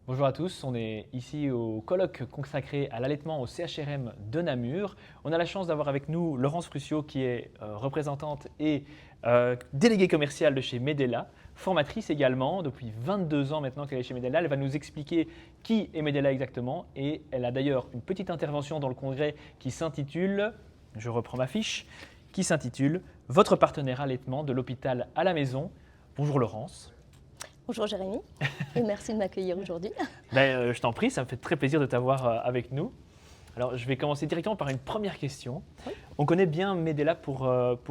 Bonjour à tous, on est ici au colloque consacré à l'allaitement au CHRM de Namur. On a la chance d'avoir avec nous Laurence Fruciot qui est représentante et déléguée commerciale de chez Medela, formatrice également, depuis 22 ans maintenant qu'elle est chez Medela. Elle va nous expliquer qui est Medela exactement et elle a d'ailleurs une petite intervention dans le congrès qui s'intitule, je reprends ma fiche, qui s'intitule « Votre partenaire allaitement de l'hôpital à la maison ». Bonjour Laurence. Bonjour Jérémy, et merci de m'accueillir aujourd'hui. Je t'en prie, ça me fait très plaisir de t'avoir avec nous. Alors, je vais commencer directement par une première question. Oui. On connaît bien Medela pour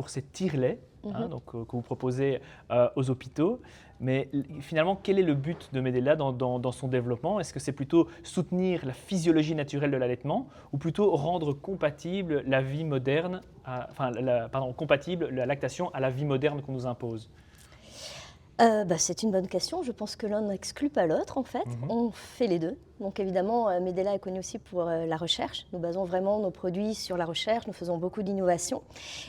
ses tire-laits que vous proposez aux hôpitaux. Mais finalement, quel est le but de Medela dans son développement? Est-ce que c'est plutôt soutenir la physiologie naturelle de l'allaitement ou plutôt rendre compatible la vie moderne, compatible la lactation à la vie moderne qu'on nous impose? C'est une bonne question. Je pense que l'un n'exclut pas l'autre en fait. On fait les deux. Donc évidemment, Medela est connu aussi pour la recherche. Nous basons vraiment nos produits sur la recherche. Nous faisons beaucoup d'innovation.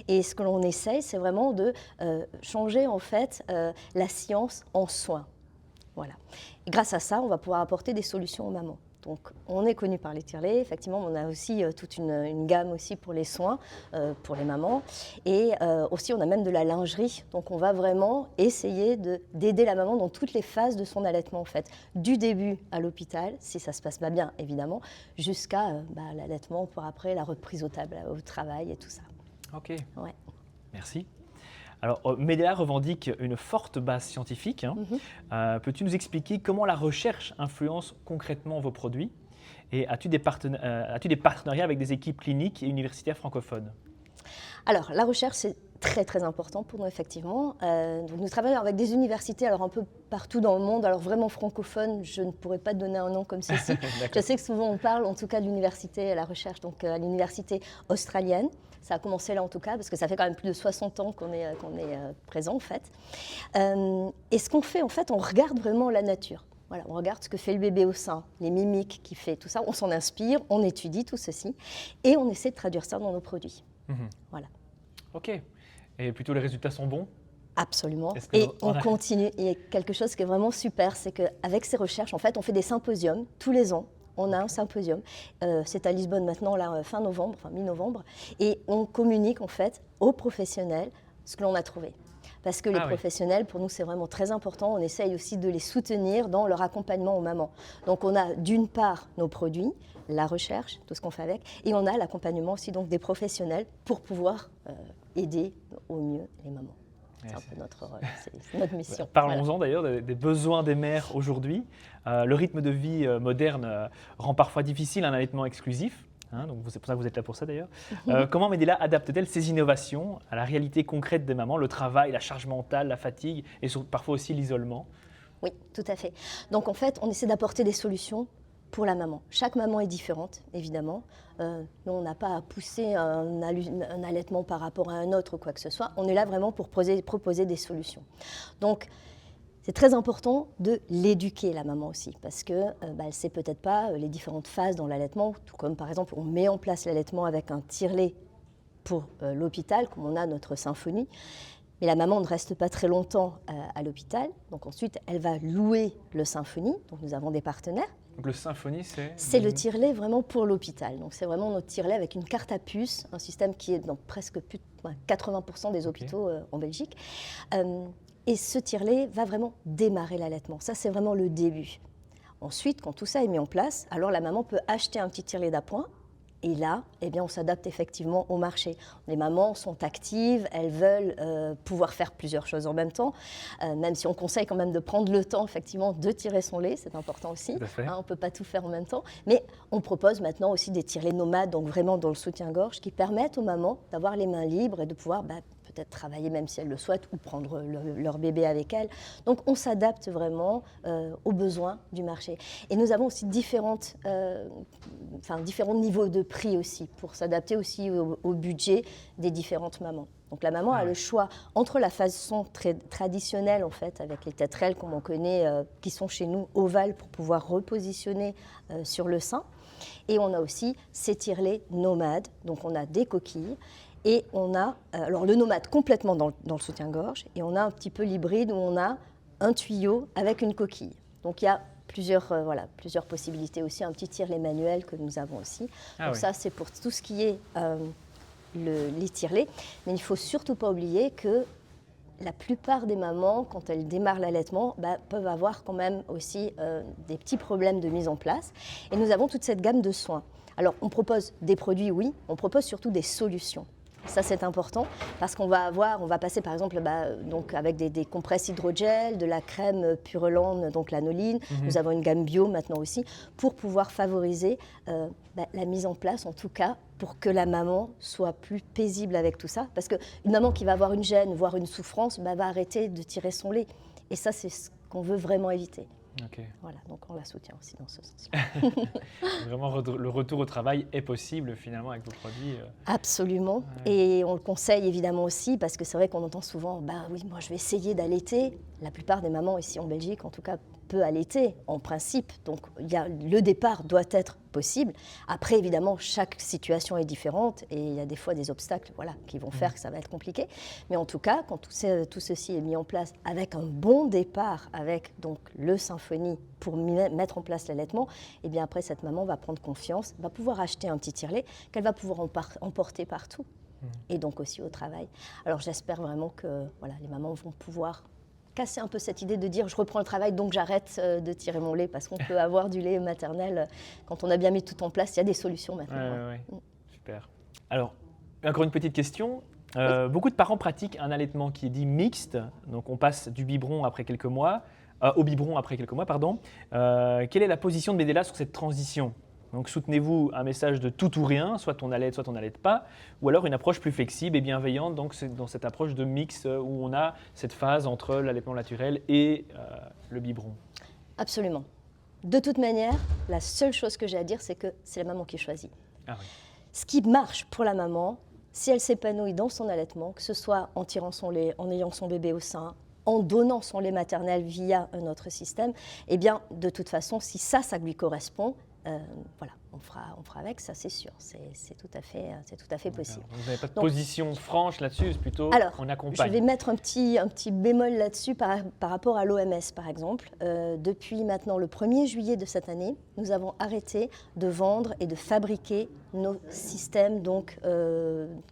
Et ce que l'on essaye, c'est vraiment de changer en fait la science en soins. Voilà. Et grâce à ça, on va pouvoir apporter des solutions aux mamans. Donc, on est connu par les tire-laits. Effectivement, on a aussi toute une gamme aussi pour les soins, pour les mamans. Et aussi, on a même de la lingerie. Donc, on va vraiment essayer d'aider la maman dans toutes les phases de son allaitement, en fait. Du début à l'hôpital, si ça se passe pas bien, évidemment, jusqu'à l'allaitement pour après la reprise au travail et tout ça. Ok, Ouais. merci. Alors, Medela revendique une forte base scientifique. Peux-tu nous expliquer comment la recherche influence concrètement vos produits? Et as-tu des partenariats avec des équipes cliniques et universitaires francophones? Alors, la recherche, c'est très très important pour nous, effectivement. Donc nous travaillons avec des universités, alors un peu partout dans le monde. Alors vraiment francophone, je ne pourrais pas te donner un nom comme ceci. Je sais que souvent on parle, en tout cas, de l'université, à la recherche, donc à l'université australienne. Ça a commencé là en tout cas, parce que ça fait quand même plus de 60 ans qu'on est présent en fait. Et ce qu'on fait, en fait, on regarde vraiment la nature. Voilà, on regarde ce que fait le bébé au sein, les mimiques qu'il fait, tout ça. On s'en inspire, on étudie tout ceci et on essaie de traduire ça dans nos produits. Voilà. Ok. Et plutôt les résultats sont bons? Absolument. Et on continue. Il y a quelque chose qui est vraiment super, c'est qu'avec ces recherches, en fait, on fait des symposiums tous les ans. On a un symposium, c'est à Lisbonne maintenant, là, fin novembre, enfin mi-novembre, et on communique en fait aux professionnels ce que l'on a trouvé. Parce que les professionnels, pour nous, c'est vraiment très important. On essaye aussi de les soutenir dans leur accompagnement aux mamans. Donc, on a d'une part nos produits, la recherche, tout ce qu'on fait avec, et on a l'accompagnement aussi donc, des professionnels pour pouvoir aider au mieux les mamans. C'est un peu notre rôle, c'est notre mission. Parlons-en d'ailleurs des besoins des mères aujourd'hui. Le rythme de vie moderne rend parfois difficile un allaitement exclusif. Donc c'est pour ça que vous êtes là pour ça d'ailleurs. Comment Medela adapte-t-elle ces innovations à la réalité concrète des mamans, le travail, la charge mentale, la fatigue et parfois aussi l'isolement? Oui, tout à fait. Donc en fait, on essaie d'apporter des solutions pour la maman. Chaque maman est différente, évidemment. Nous, on n'a pas à pousser un allaitement par rapport à un autre ou quoi que ce soit. On est là vraiment pour proposer des solutions. Donc, c'est très important de l'éduquer, la maman aussi, parce qu'elle ne sait peut-être pas les différentes phases dans l'allaitement, tout comme par exemple, on met en place l'allaitement avec un tire-lait pour l'hôpital, comme on a notre symphonie. Mais la maman ne reste pas très longtemps à l'hôpital. Donc ensuite, elle va louer le symphonie. Donc nous avons des partenaires. Donc le symphonie, c'est? C'est le tire-lait vraiment pour l'hôpital. Donc c'est vraiment notre tire-lait avec une carte à puce, un système qui est dans presque plus de 80% des hôpitaux en Belgique. Et ce tire-lait va vraiment démarrer l'allaitement. Ça, c'est vraiment le début. Ensuite, quand tout ça est mis en place, alors la maman peut acheter un petit tire-lait d'appoint. Et là, eh bien, on s'adapte effectivement au marché. Les mamans sont actives, elles veulent pouvoir faire plusieurs choses en même temps, même si on conseille quand même de prendre le temps effectivement de tirer son lait, c'est important aussi. On ne peut pas tout faire en même temps. Mais on propose maintenant aussi des tire-laits nomades, donc vraiment dans le soutien-gorge, qui permettent aux mamans d'avoir les mains libres et de pouvoir peut-être travailler même si elles le souhaitent ou prendre leur bébé avec elles. Donc on s'adapte vraiment aux besoins du marché. Et nous avons aussi différents niveaux de prix aussi pour s'adapter aussi au budget des différentes mamans. Donc la maman a le choix entre la façon très traditionnelle en fait avec les tétrelles comme on connaît qui sont chez nous ovales pour pouvoir repositionner sur le sein. Et on a aussi ces tire-laits nomades, donc on a des coquilles. Et on a alors le nomade complètement dans le soutien-gorge et on a un petit peu l'hybride où on a un tuyau avec une coquille. Donc il y a plusieurs possibilités aussi, un petit tire-lait manuel que nous avons aussi. Donc ça, c'est pour tout ce qui est les tire-laits. Mais il ne faut surtout pas oublier que la plupart des mamans, quand elles démarrent l'allaitement, peuvent avoir quand même aussi des petits problèmes de mise en place. Et nous avons toute cette gamme de soins. Alors, on propose des produits, oui, on propose surtout des solutions. Ça, c'est important parce on va passer par exemple donc avec des compresses hydrogel, de la crème Pureland, donc l'anoline. Nous avons une gamme bio maintenant aussi pour pouvoir favoriser la mise en place, en tout cas, pour que la maman soit plus paisible avec tout ça. Parce qu'une maman qui va avoir une gêne, voire une souffrance, va arrêter de tirer son lait. Et ça, c'est ce qu'on veut vraiment éviter. Okay. Voilà, donc on la soutient aussi dans ce sens. Vraiment, le retour au travail est possible finalement avec vos produits. Absolument. Ouais. Et on le conseille évidemment aussi parce que c'est vrai qu'on entend souvent, oui, moi je vais essayer d'allaiter. La plupart des mamans ici en Belgique, en tout cas, peut allaiter en principe. Donc le départ doit être possible. Après, évidemment, chaque situation est différente et il y a des fois des obstacles qui vont faire que ça va être compliqué. Mais en tout cas, quand tout ceci est mis en place avec un bon départ, avec donc le Symphony pour mettre en place l'allaitement, et bien après, cette maman va prendre confiance, va pouvoir acheter un petit tire-lait qu'elle va pouvoir emporter partout et donc aussi au travail. Alors j'espère vraiment que les mamans vont pouvoir casser un peu cette idée de dire je reprends le travail donc j'arrête de tirer mon lait parce qu'on peut avoir du lait maternel quand on a bien mis tout en place. Il y a des solutions maintenant. Ouais. Super. Alors, encore une petite question. Beaucoup de parents pratiquent un allaitement qui est dit mixte. Donc on passe du biberon après quelques mois, au biberon après quelques mois, pardon. Quelle est la position de Medela sur cette transition ? Donc soutenez-vous un message de tout ou rien, soit on allaite, soit on n'allaite pas, ou alors une approche plus flexible et bienveillante, donc c'est dans cette approche de mix où on a cette phase entre l'allaitement naturel et le biberon. Absolument. De toute manière, la seule chose que j'ai à dire, c'est que c'est la maman qui choisit. Ah oui. Ce qui marche pour la maman, si elle s'épanouit dans son allaitement, que ce soit en tirant son lait, en ayant son bébé au sein, en donnant son lait maternel via un autre système, eh bien, de toute façon, si ça lui correspond, on fera avec, ça c'est sûr, c'est tout à fait possible. Vous n'avez pas de position franche là-dessus, c'est plutôt on accompagne. Je vais mettre un petit bémol là-dessus par rapport à l'OMS par exemple. Depuis maintenant le 1er juillet de cette année, nous avons arrêté de vendre et de fabriquer nos systèmes, donc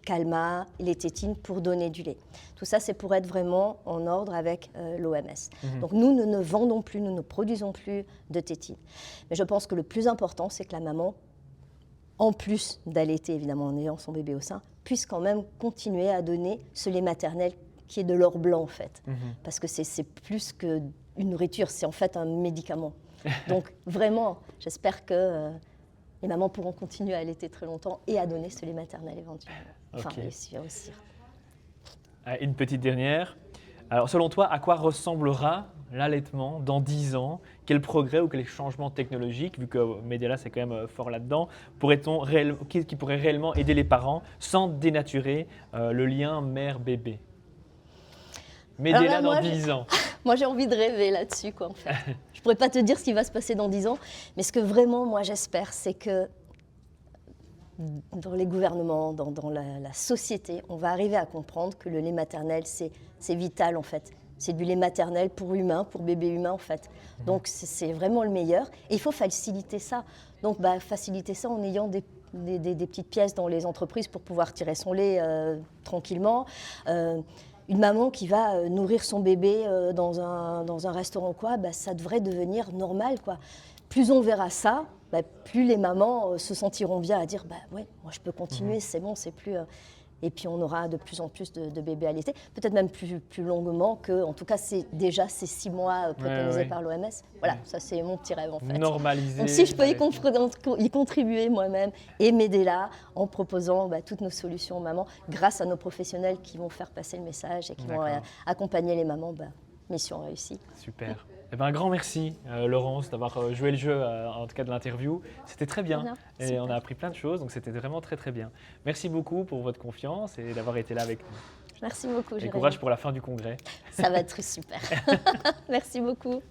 Calma, les tétines pour donner du lait. Tout ça, c'est pour être vraiment en ordre avec l'OMS. Donc nous ne vendons plus, nous ne produisons plus de tétines. Mais je pense que le plus important, c'est que la maman, en plus d'allaiter évidemment en ayant son bébé au sein, puisse quand même continuer à donner ce lait maternel qui est de l'or blanc en fait. Parce que c'est plus qu'une nourriture, c'est en fait un médicament. Donc vraiment, j'espère que les mamans pourront continuer à allaiter très longtemps et à donner ce lait maternel éventuellement. Enfin, réussir aussi. Une petite dernière. Alors, selon toi, à quoi ressemblera l'allaitement dans 10 ans ? Quel progrès ou quel changement technologique, vu que Medela c'est quand même fort là-dedans, qui pourrait réellement aider les parents sans dénaturer le lien mère-bébé ? Medela dans 10 ans. Moi, j'ai envie de rêver là-dessus, en fait. Je ne pourrais pas te dire ce qui va se passer dans 10 ans, mais ce que vraiment, moi, j'espère, c'est que dans les gouvernements, dans la société, on va arriver à comprendre que le lait maternel, c'est vital, en fait. C'est du lait maternel pour humain, pour bébé humain, en fait. Donc, c'est vraiment le meilleur. Et il faut faciliter ça. Donc, faciliter ça en ayant des petites pièces dans les entreprises pour pouvoir tirer son lait tranquillement. Une maman qui va nourrir son bébé dans un restaurant, ça devrait devenir normal, quoi. Plus on verra ça, plus les mamans se sentiront bien à dire ouais, moi je peux continuer, c'est bon, c'est plus. Et puis on aura de plus en plus de bébés allaités, peut-être même plus longuement que, en tout cas, c'est déjà ces 6 mois préconisés par l'OMS. Voilà, ça c'est mon petit rêve en fait. Normaliser. Donc si je peux y contribuer moi-même et m'aider là en proposant toutes nos solutions aux mamans, grâce à nos professionnels qui vont faire passer le message et qui vont accompagner les mamans, mission réussie. Super. Un grand merci Laurence d'avoir joué le jeu en tout cas de l'interview. C'était très bien et super. On a appris plein de choses, donc c'était vraiment très très bien. Merci beaucoup pour votre confiance et d'avoir été là avec nous. Merci beaucoup. Et courage pour la fin du congrès. Ça va être super. Merci beaucoup.